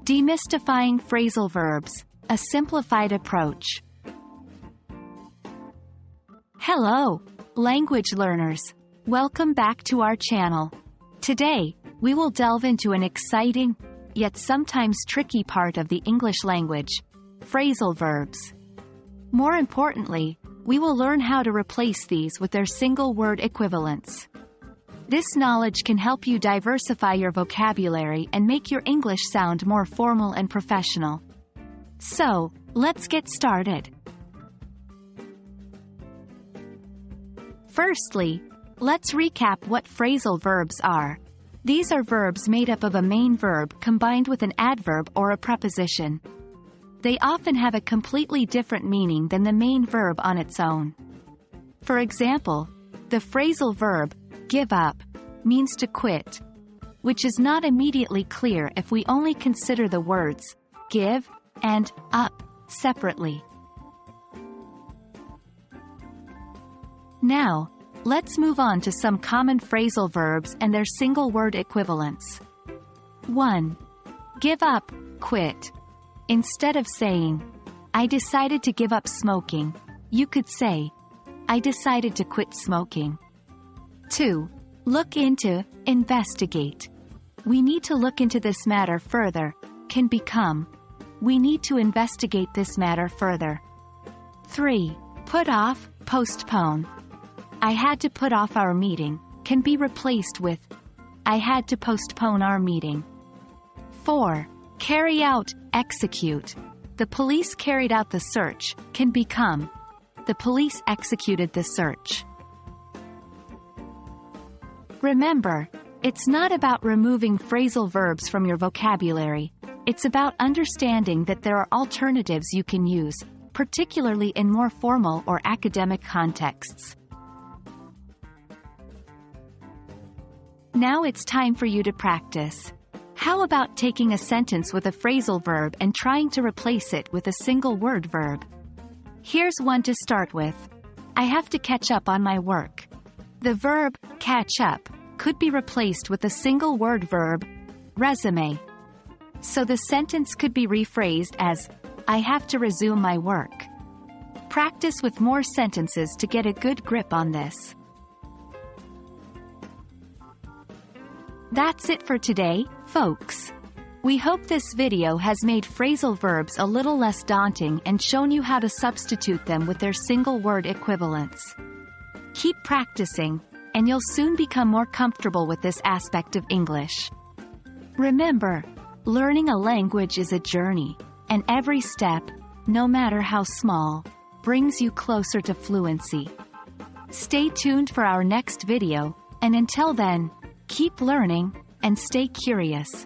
Demystifying Phrasal Verbs, a Simplified Approach. Hello, language learners. Welcome back to our channel. Today, we will delve into an exciting, yet sometimes tricky part of the English language, phrasal verbs. More importantly, we will learn how to replace these with their single-word equivalents. This knowledge can help you diversify your vocabulary and make your English sound more formal and professional. So, let's get started. Firstly, let's recap what phrasal verbs are. These are verbs made up of a main verb combined with an adverb or a preposition. They often have a completely different meaning than the main verb on its own. For example, the phrasal verb, give up, means to quit, which is not immediately clear if we only consider the words give and up separately. Now, let's move on to some common phrasal verbs and their single-word equivalents. 1. Give up, quit. Instead of saying, I decided to give up smoking, you could say, I decided to quit smoking. 2. Look into, investigate. We need to look into this matter further, can become, we need to investigate this matter further. 3. Put off, postpone. I had to put off our meeting, can be replaced with, I had to postpone our meeting. 4. Carry out, execute. The police carried out the search, can become, the police executed the search. Remember, it's not about removing phrasal verbs from your vocabulary. It's about understanding that there are alternatives you can use, particularly in more formal or academic contexts. Now it's time for you to practice. How about taking a sentence with a phrasal verb and trying to replace it with a single-word verb? Here's one to start with. I have to catch up on my work. The verb, catch up, could be replaced with a single-word verb, resume. So the sentence could be rephrased as, I have to resume my work. Practice with more sentences to get a good grip on this. That's it for today, folks. We hope this video has made phrasal verbs a little less daunting and shown you how to substitute them with their single-word equivalents. Keep practicing, and you'll soon become more comfortable with this aspect of English. Remember, learning a language is a journey, and every step, no matter how small, brings you closer to fluency. Stay tuned for our next video, and until then, keep learning, and stay curious.